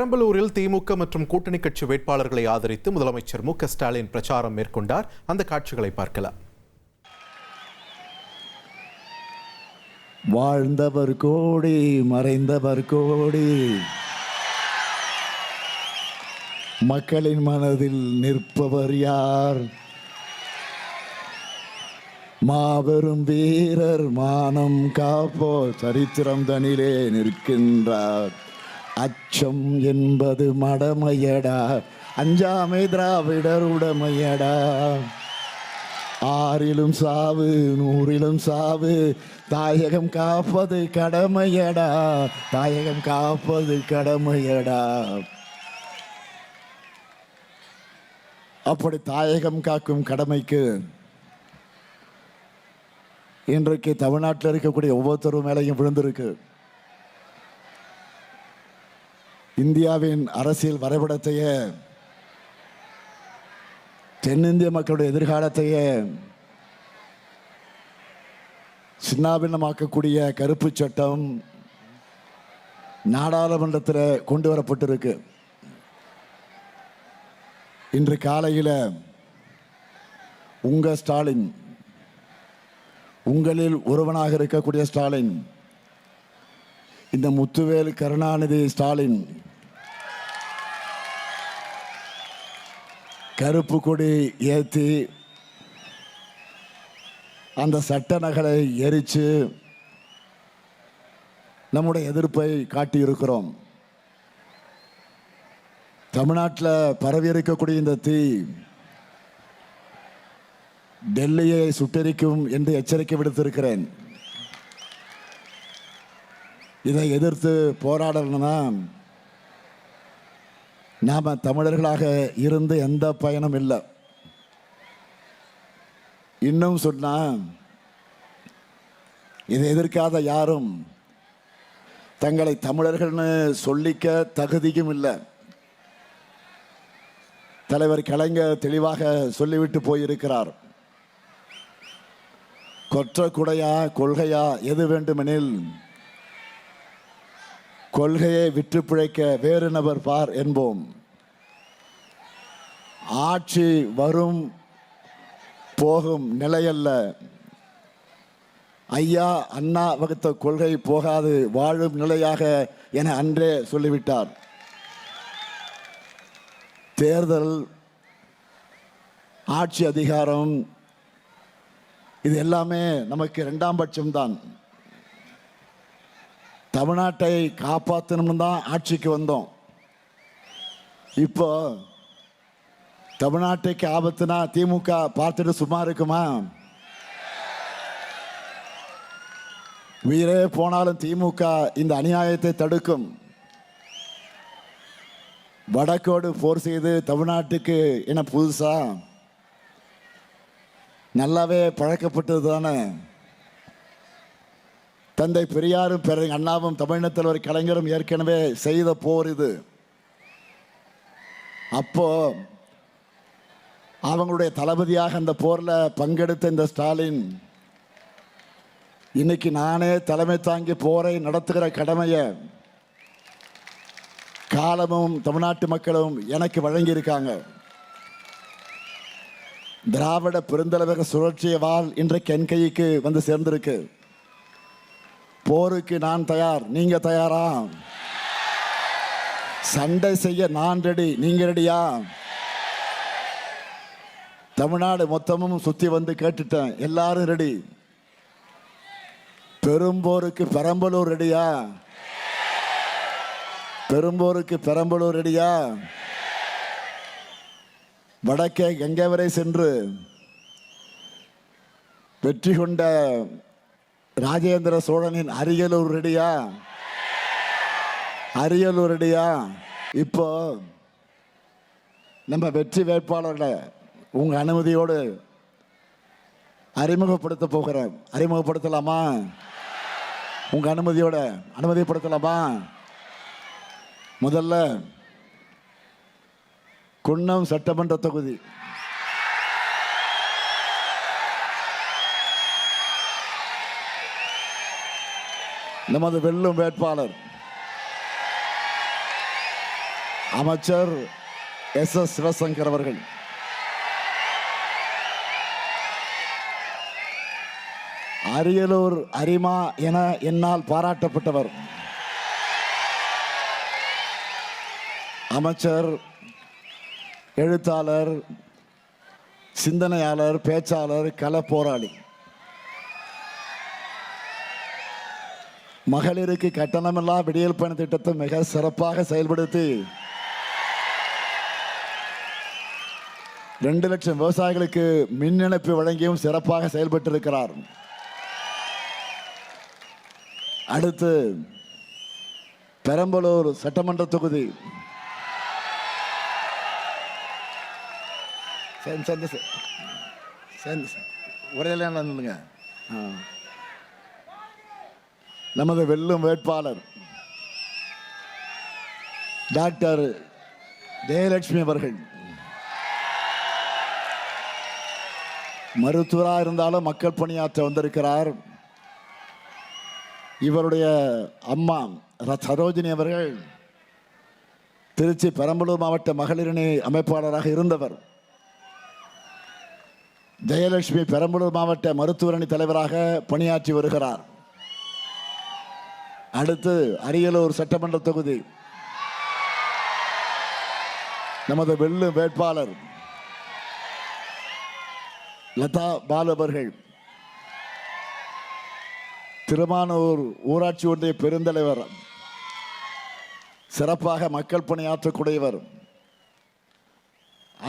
பெரம்பலூரில் திமுக மற்றும் கூட்டணி கட்சி வேட்பாளர்களை ஆதரித்து முதலமைச்சர் மு.க.ஸ்டாலின் பிரச்சாரம் மேற்கொண்டார். அந்த காட்சிகளை பார்க்கலாம். வாழ்ந்தவர் கோடி, மறைந்தவர் கோடி, மக்களின் மனதில் நிற்பவர் யார்? மாபெரும் வீரர், மானம் காப்போர், சரித்திரம் தனிலே நிற்கின்றார். அச்சம் என்பது மடமையடா, அஞ்சாமை திராவிடர் உடமையடா. ஆறிலும் சாவு, நூறிலும் சாவு, தாயகம் காப்பது கடமையடா, தாயகம் காப்பது கடமையடா. அப்படி தாயகம் காக்கும் கடமைக்கு இன்றைக்கு தமிழ்நாட்டில் இருக்கக்கூடிய ஒவ்வொருத்தரும் மேலையும் விழுந்திருக்கு. இந்தியாவின் அரசியல் வரைபடத்தையே, தென்னிந்திய மக்களுடைய எதிர்காலத்தையே சின்னாபின்னமாக்கக்கூடிய கருப்பு சட்டம் நாடாளுமன்றத்தில் கொண்டு வரப்பட்டிருக்கு. இன்று காலையில் உங்கள் ஸ்டாலின், உங்களில் ஒருவனாக இருக்கக்கூடிய ஸ்டாலின், இந்த முத்துவேல் கருணாநிதி ஸ்டாலின் கருப்பு கொடி ஏற்றி அந்த சட்ட நகலை எரித்து நம்முடைய எதிர்ப்பை காட்டியிருக்கிறோம். தமிழ்நாட்டில் பரவி இருக்கக்கூடிய இந்த தீ டெல்லியை சுட்டெரிக்கும் என்று எச்சரிக்கை விடுத்திருக்கிறேன். இதை எதிர்த்து போராடணும்னா நாம் தமிழர்களாக இருந்து எந்த பயனும் இல்லை. இன்னும் சொன்னால், இதை எதிர்க்காத யாரும் தங்களை தமிழர்கள்னு சொல்லிக்க தகுதியும் இல்லை. தலைவர் கலைஞர் தெளிவாக சொல்லிவிட்டு போயிருக்கிறார். கொற்ற குடையா கொள்கையா எது வேண்டுமெனில் கொள்கையை விற்று பிழைக்க வேறு நபர் பார் என்போம். ஆட்சி வரும் போகும் நிலையல்ல, ஐயா அண்ணா வகுத்த கொள்கை போகாது வாழும் நிலையாக என அன்றே சொல்லிவிட்டார். தேர்தல், ஆட்சி அதிகாரம், இது எல்லாமே நமக்கு இரண்டாம் பட்சம்தான். தமிழ்நாட்டை காப்பாற்றணும்னு தான் ஆட்சிக்கு வந்தோம். இப்போ தமிழ்நாட்டுக்கு ஆபத்துனா திமுக பார்த்துட்டு சும்மா இருக்குமா? உயிரே போனாலும் திமுக இந்த அநியாயத்தை தடுக்கும். வடக்கோடு போர் செய்து தமிழ்நாட்டுக்கு என்ன புதுசா? நல்லாவே பழக்கப்பட்டது தானே. தந்தை பெரியாரும் அண்ணாவும் தமிழ்நாட்டில் கலைஞரும் ஏற்கனவே செய்த போர் இது. அப்போ அவங்களுடைய தளபதியாக அந்த போரில் பங்கெடுத்த இந்த ஸ்டாலின் இன்னைக்கு நானே தலைமை தாங்கி போரை நடத்துகிற கடமையை காலமும் தமிழ்நாட்டு மக்களும் எனக்கு வழங்கியிருக்காங்க. திராவிட பெருந்தலைவர் சுழற்சிய வாள் இன்றைக்கு என் கைக்கு வந்து சேர்ந்திருக்கு. போருக்கு நான் தயார், நீங்க தயாரா? சண்டை செய்ய நான் ரெடி, நீங்க ரெடியா? தமிழ்நாடு மொத்தமும் சுத்தி வந்து கேட்டுட்டேன், எல்லாரும் ரெடி. பெரும்போருக்கு பெரம்பலூர் ரெடியா? பெரும்போருக்கு பெரம்பலூர் ரெடியா? வடக்கே கங்கை வரை சென்று வெற்றி கொண்ட ராஜேந்திர சோழனின் அரியலூர் ரெடியா? அரியலூர் ரெடியா? இப்போ நம்ம வெற்றி வேட்பாளர்களை உங்க அனுமதியோடு அறிமுகப்படுத்த போகிறேன். அறிமுகப்படுத்தலாமா? உங்க அனுமதியோட அனுமதிப்படுத்தலாமா? முதல்ல குன்னம் சட்டமன்ற தொகுதி நமது வெல்லும் வேட்பாளர் அமைச்சர் எஸ் சிவசங்கர் அவர்கள், அரியலூர் அரிமா என என்னால் பாராட்டப்பட்டவர் அமைச்சர், எழுத்தாளர், சிந்தனையாளர், பேச்சாளர், கள போராளி, மகளிருக்கு கட்டணமில்லா விடியல் பயண திட்டத்தை மிக சிறப்பாக செயல்படுத்தி 2 லட்சம் விவசாயிகளுக்கு மின் இணைப்பு வழங்கியும் சிறப்பாக செயல்பட்டிருக்கிறார். அடுத்து பெரம்பலூர் சட்டமன்ற தொகுதி உரையிலுங்க நமது வெல்லும் வேட்பாளர் டாக்டர் ஜெயலட்சுமி அவர்கள் மருத்துவராக இருந்தாலும் மக்கள் பணியாற்ற வந்திருக்கிறார். இவருடைய அம்மா சரோஜினி அவர்கள் திருச்சி பெரம்பலூர் மாவட்ட மகளிரணி அமைப்பாளராக இருந்தவர். ஜெயலட்சுமி பெரம்பலூர் மாவட்ட மருத்துவரணி தலைவராக பணியாற்றி வருகிறார். அடுத்து அரியலூர் சட்டமன்ற தொகுதி நமது வெல்லும் வேட்பாளர் லதா பாலு அவர்கள் திருமானூர் ஊராட்சி ஒன்றிய பெருந்தலைவர், சிறப்பாக மக்கள் பணியாற்றக்கூடியவர்,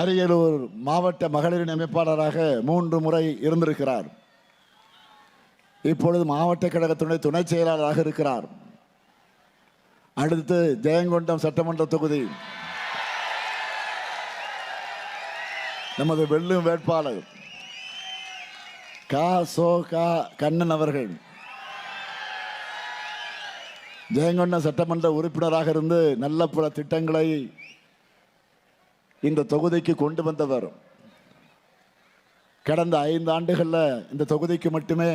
அரியலூர் மாவட்ட மகளிரின் அமைப்பாளராக 3 முறை இருந்திருக்கிறார். இப்பொழுது மாவட்ட கழகத்தினுடைய துணை செயலாளராக இருக்கிறார். அடுத்து ஜெயங்கொண்டம் சட்டமன்ற தொகுதி நமது வெல்லும் வேட்பாளர் கண்ணன் அவர்கள் ஜெயங்கொண்டம் சட்டமன்ற உறுப்பினராக இருந்து நல்ல பல திட்டங்களை இந்த தொகுதிக்கு கொண்டு வந்தவர். கடந்த 5 ஆண்டுகளில் இந்த தொகுதிக்கு மட்டுமே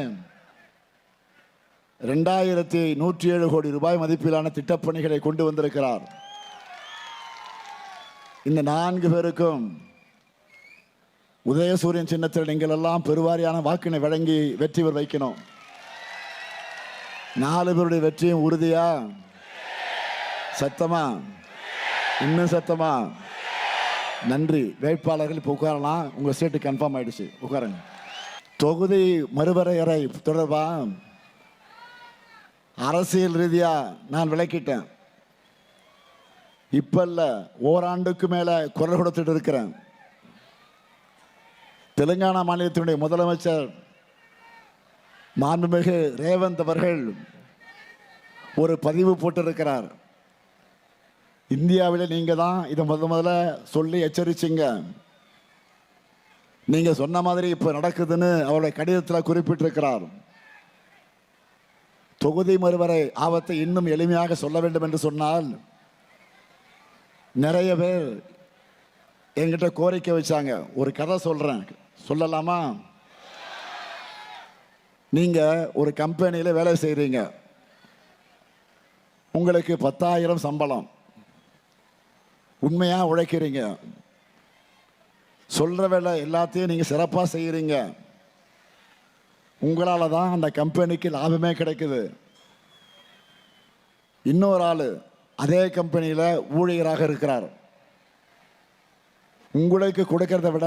2107 கோடி ரூபாய் மதிப்பிலான திட்டப்பணிகளை கொண்டு வந்திருக்கிறார். இந்த 4 பேருக்கும் உதயசூரியன் சின்னத்தில் நீங்கள் எல்லாம் பெருவாரியான வாக்கினை வழங்கி வெற்றி பெற வைக்கணும். 4 பேருடைய வெற்றியும் உறுதியா? சத்தமா? இன்னும் சத்தமா? நன்றி. வேட்பாளர்கள் இப்போ உட்காரலாம். உங்கள் சீட்டு கன்ஃபார்ம் ஆயிடுச்சு, உட்காருங்க. தொகுதி மறுவரையறை தொடர்பாக அரசியல் ரீதியாக நான் விளக்கிட்டேன். இப்போ இல்லை, ஓராண்டுக்கு மேலே குரல் கொடுத்துட்டு இருக்கிறேன். தெலுங்கானா மாநிலத்தினுடைய முதலமைச்சர் மாண்புமிகு ரேவந்த் அவர்கள் ஒரு பதிவு போட்டிருக்கிறார். இந்தியாவில் நீங்கள் தான் இதை முதல்ல சொல்லி எச்சரிச்சிங்க. நீங்கள் சொன்ன மாதிரி இப்போ நடக்குதுன்னு அவருடைய கடிதத்தில் குறிப்பிட்டிருக்கிறார். தொகுதி மறுவரை ஆபத்தை இன்னும் எளிமையாக சொல்ல வேண்டும் என்று சொன்னால் நிறைய பேர் என்கிட்ட கோரிக்கை வச்சாங்க. ஒரு கதை சொல்கிறேன், சொல்லலாமா? நீங்கள் ஒரு கம்பெனியில் வேலை செய்கிறீங்க. உங்களுக்கு 10,000 சம்பளம். உண்மையாக உழைக்கிறீங்க. சொல்கிற வேலை எல்லாத்தையும் நீங்கள் சிறப்பாக செய்கிறீங்க. உங்களால் தான் அந்த கம்பெனிக்கு லாபமே கிடைக்குது. இன்னொரு ஆள் அதே கம்பெனியில் ஊழியராக இருக்கிறார். உங்களுக்கு கொடுக்கறத விட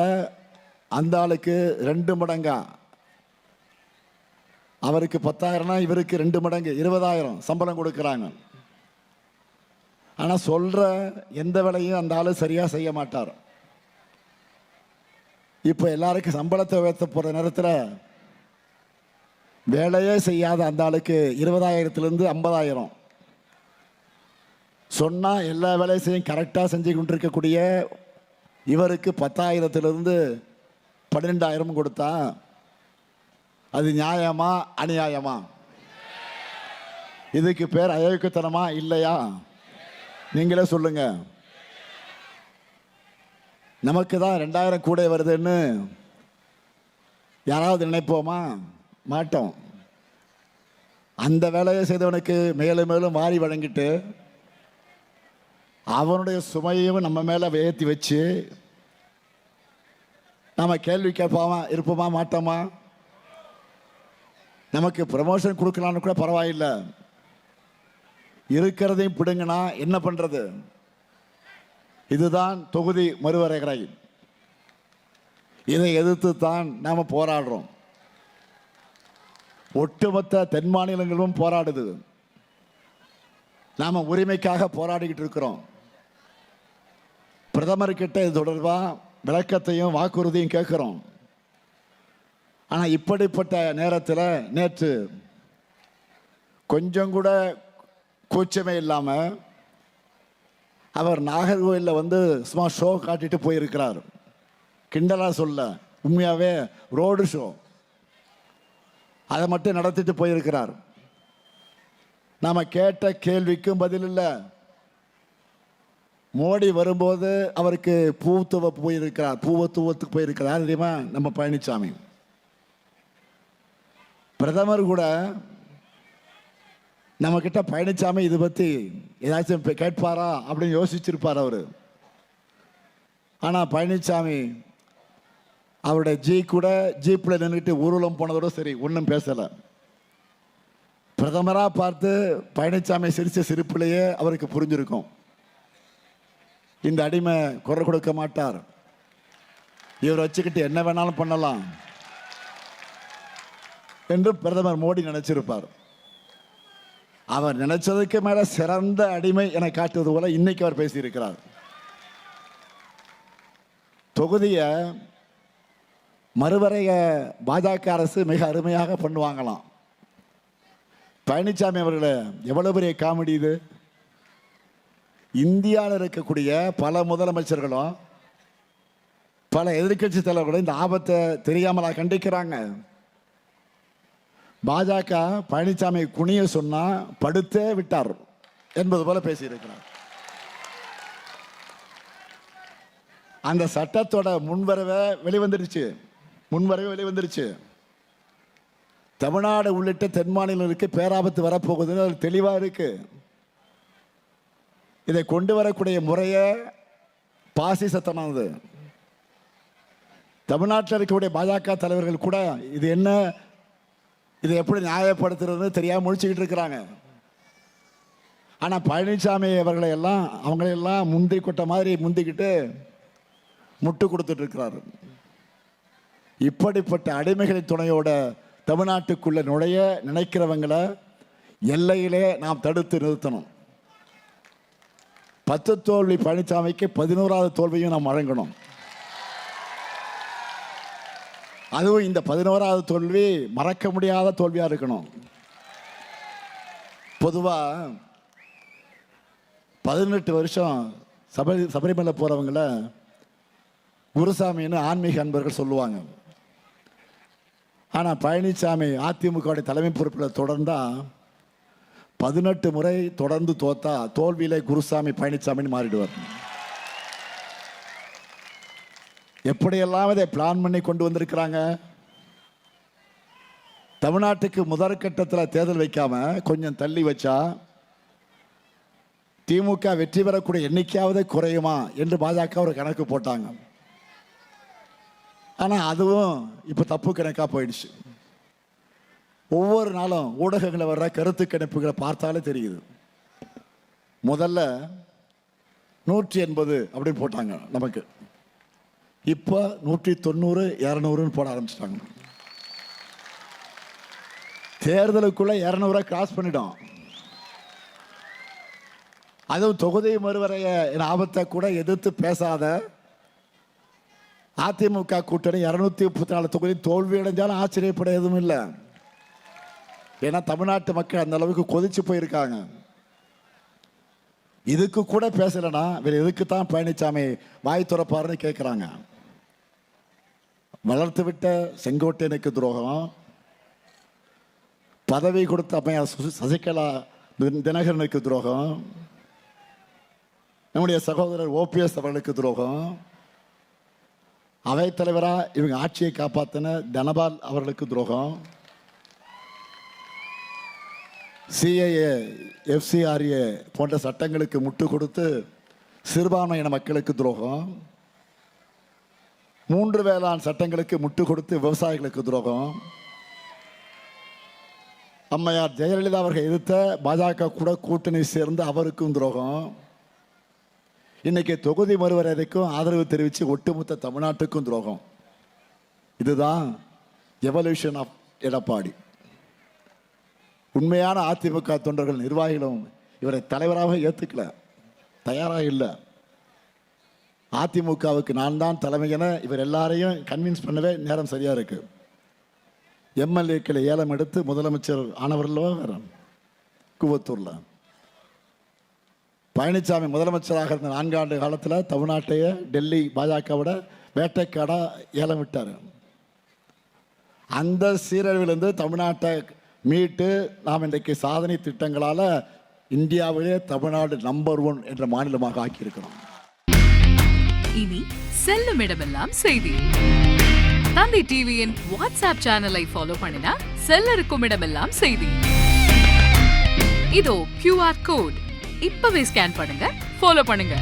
அந்த ஆளுக்கு 2 மடங்கா, அவருக்கு 10,000னா இவருக்கு 2 மடங்கு 20,000 சம்பளம் கொடுக்குறாங்க. ஆனால் சொல்கிற எந்த வேலையும் அந்த ஆள் சரியாக செய்ய மாட்டார். இப்போ எல்லாருக்கும் சம்பளத்தை உயர்த்த போகிற நேரத்தில் வேலையே செய்யாத அந்த ஆளுக்கு 20,000லேருந்து 50,000 சொன்னால் எல்லா வேலையும் கரெக்டாக செஞ்சு கொண்டிருக்கக்கூடிய இவருக்கு 10,000லேருந்து 12,000 கொடுத்தா அது நியாயமா அநியாயமா? இதுக்கு பேர் அயோக்கியத்தனமா இல்லையா? நீங்களே சொல்லுங்க. நமக்கு தான் 2,000 கூட வருதுன்னு யாராவது நினைப்போமா? மாட்டோம். அந்த வேலையை செய்தவனுக்கு மேலும் மேலும் வாரி வழங்கிட்டு அவனுடைய சுமையும் நம்ம மேலே ஏற்றி வச்சு நம்ம கேள்வி கேட்பாமா இருப்போமா மாட்டோமா? நமக்கு ப்ரமோஷன் கொடுக்கலான்னு கூட பரவாயில்லை, இருக்கிறதையும் பிடுங்கினா என்ன பண்ணுறது? இதுதான் தொகுதி மறுவரையறை. இதை எதிர்த்து தான் நாம் போராடுறோம். ஒட்டுமொத்த தென் மாநிலங்களும் போராடுது. நாம் உரிமைக்காக போராடிக்கிட்டு இருக்கிறோம். பிரதமர்கிட்ட இது தொடர்பாக விளக்கத்தையும் வாக்குறுதியும் கேட்குறோம். ஆனால் இப்படிப்பட்ட நேரத்தில் நேற்று கொஞ்சம் கூட கூச்சமே இல்லாமல் அவர் நாகர்கோவிலில் வந்து சும்மா ஷோ காட்டிட்டு போயிருக்கிறார். கிண்டலாக சொல்ல, உண்மையாகவே ரோடு ஷோ அதை மட்டும் நடத்திட்டு போயிருக்கிறார். நாம் கேட்ட கேள்விக்கும் பதில் இல்லை. மோடி வரும்போது அவருக்கு பூத்துவத்துக்கு போயிருக்கிறார் தெரியுமா நம்ம பழனிசாமி. பிரதமர் கூட நம்ம கிட்ட பழனிசாமி இது பற்றி ஏதாச்சும் கேட்பாரா அப்படின்னு யோசிச்சிருப்பார் அவர். ஆனால் பழனிசாமி அவருடைய ஜீப்பில் நின்றுட்டு ஊர்வலம் போனதோட சரி, ஒன்றும் பேசலை. பிரதமராக பார்த்து பழனிசாமி சிரித்த சிரிப்பிலேயே அவருக்கு புரிஞ்சிருக்கும், இந்த அடிமை குரல் கொடுக்க மாட்டார், இவர் வச்சுக்கிட்டு என்ன வேணாலும் பண்ணலாம் என்று பிரதமர் மோடி நினைச்சிருப்பார். அவர் நினைச்சதுக்கு மேல சிறந்த அடிமை என காட்டுவது போல இன்னைக்கு அவர் பேசியிருக்கிறார். தொகுதியை மறுவரைய பாஜக அரசு மிக அருமையாக பண்ணுவாங்களாம். பழனிசாமி அவர்களே, எவ்வளவு பெரிய காமெடி இது! இந்தியாவில் இருக்கக்கூடிய பல முதலமைச்சர்களும் பல எதிர்கட்சி தலைவர்களும் இந்த ஆபத்தை தெரியாமலா கண்டிக்கிறாங்க. பாஜக பழனிசாமி குனிய சொன்னா படுத்தே விட்டார் என்பது போல பேசியிருக்கிறார். அந்த சட்டத்தோட முன்வரவே வெளிவந்துருச்சு. தமிழ்நாடு உள்ளிட்ட தென் மாநிலங்களுக்கு பேராபத்து வரப்போகுதுன்னு அது தெளிவாக இருக்கு. இதை கொண்டு வரக்கூடிய முறையை பாசிசத்தமானது. தமிழ்நாட்டில் இருக்கக்கூடிய பாஜக தலைவர்கள் கூட இதை எப்படி நியாயப்படுத்துறதுன்னு தெரியாமல் முழிச்சுக்கிட்டு இருக்கிறாங்க. ஆனால் பழனிசாமி அவங்களையெல்லாம் முந்தி கொட்ட மாதிரி முந்திக்கிட்டு முட்டு கொடுத்துட்டு இருக்கிறாரு. இப்படிப்பட்ட அடிமைகளின் துணையோட தமிழ்நாட்டுக்குள்ள நுழைய நினைக்கிறவங்களை எல்லையிலே நாம் தடுத்து நிறுத்தணும். 10 தோல்வி பழனிசாமிக்கு 11வது தோல்வியும் நாம் வழங்கணும். அதுவும் இந்த 11வது தோல்வி மறக்க முடியாத தோல்வியாக இருக்கணும். பொதுவாக 18 வருஷம் சபரிமலை போகிறவங்கள குருசாமின்னு ஆன்மீக அன்பர்கள் சொல்லுவாங்க. ஆனால் பழனிசாமி அதிமுக தலைமை பொறுப்பில் தொடர்ந்தா 18 முறை தொடர்ந்து தோத்தா தோல்வியிலே குருசாமி பழனிசாமின்னு மாறிடுவார். எப்படியெல்லாம் இதை பிளான் பண்ணி கொண்டு வந்திருக்கிறாங்க. தமிழ்நாட்டுக்கு முதற்கட்டத்தில் தேர்தல் வைக்காம கொஞ்சம் தள்ளி வச்சா திமுக வெற்றி பெறக்கூடிய எண்ணிக்கையாவது குறையுமா என்று பாஜக ஒரு கணக்கு போட்டாங்க. ஆனால் அதுவும் இப்போ தப்பு கணக்காக போயிடுச்சு. ஒவ்வொரு நாளும் ஊடகங்களை வர்ற கருத்து கணிப்புகளை பார்த்தாலே தெரியுது. முதல்ல 180 அப்படின்னு போட்டாங்க நமக்கு, இப்போ 190 200ன்னு போட ஆரம்பிச்சிட்டாங்க. தேர்தலுக்குள்ள 200 கிராஸ் பண்ணிட்டோம். அதுவும் தொகுதி மறுவரைய ஆபத்தை கூட எதிர்த்து பேசாத அதிமுக கூட்டணி 234 தொகுதி தோல்வி அடைஞ்சாலும் ஆச்சரியப்பட எதுவும் இல்லை. ஏன்னா தமிழ்நாட்டு மக்கள் அந்த அளவுக்கு கொதிச்சு போயிருக்காங்க. இதுக்கு கூட பேசலைன்னா வேற எதுக்கு தான் பழனிசாமி வாய் துறப்பாருன்னு கேட்குறாங்க. வளர்த்து விட்ட செங்கோட்டையனுக்கு துரோகம், பதவி கொடுத்த அம்மையார் சசிகலா தினகரனுக்கு துரோகம், நம்முடைய சகோதரர் OPS அவர்களுக்கு துரோகம், அவைத்தலைவராக இவங்க ஆட்சியை காப்பாற்றின தனபால் அவர்களுக்கு துரோகம், CAA FCRA போன்ற சட்டங்களுக்கு முட்டு கொடுத்து சிறுபான்மையின மக்களுக்கு துரோகம், 3 வேளாண் சட்டங்களுக்கு முட்டு கொடுத்து விவசாயிகளுக்கு துரோகம், அம்மையார் ஜெயலலிதா அவர்கள் எதிர்த்த பாஜக கூட கூட்டணி சேர்ந்து அவருக்கும் துரோகம், இன்னைக்கு தொகுதி மறுவரைக்கும் ஆதரவு தெரிவித்து ஒட்டுமொத்த தமிழ்நாட்டுக்கும் துரோகம். இதுதான் எவல்யூஷன் ஆஃப் எடப்பாடி. உண்மையான அதிமுக தொண்டர்கள் நிர்வாகிகளும் இவரை தலைவராக ஏற்றுக்கல, தயாராக இல்லை. அதிமுகவுக்கு நான் தான் தலைமை என இவர் எல்லாரையும் கன்வின்ஸ் பண்ணவே நேரம் சரியா இருக்கு. எம்எல்ஏக்களை ஏலம் எடுத்து முதலமைச்சர் ஆனவர்களோ வேற கூவத்தூர்ல. பழனிசாமி முதலமைச்சராக இருந்த 4 ஆண்டு காலத்தில் தமிழ்நாட்டையே டெல்லி பாஜகவோட வேட்டைக்காடா ஏலம் விட்டார். அந்த சீரழிவிலிருந்து தமிழ்நாட்டை மீட்டு நாம் இன்றைக்கு சாதனை திட்டங்களால் இந்தியாவிலே தமிழ்நாடு நம்பர் 1 என்ற மாநிலமாக ஆக்கியிருக்கிறோம். இனி செல்லும் இடமெல்லாம் செய்தி. தந்தை டிவியின் வாட்ஸ்அப் சேனலை ஃபாலோ பண்ணினா செல்ல இருக்கும் இடமெல்லாம் செய்தி. இதோ QR கோட், இப்பவே ஸ்கேன் பண்ணுங்க, ஃபாலோ பண்ணுங்க.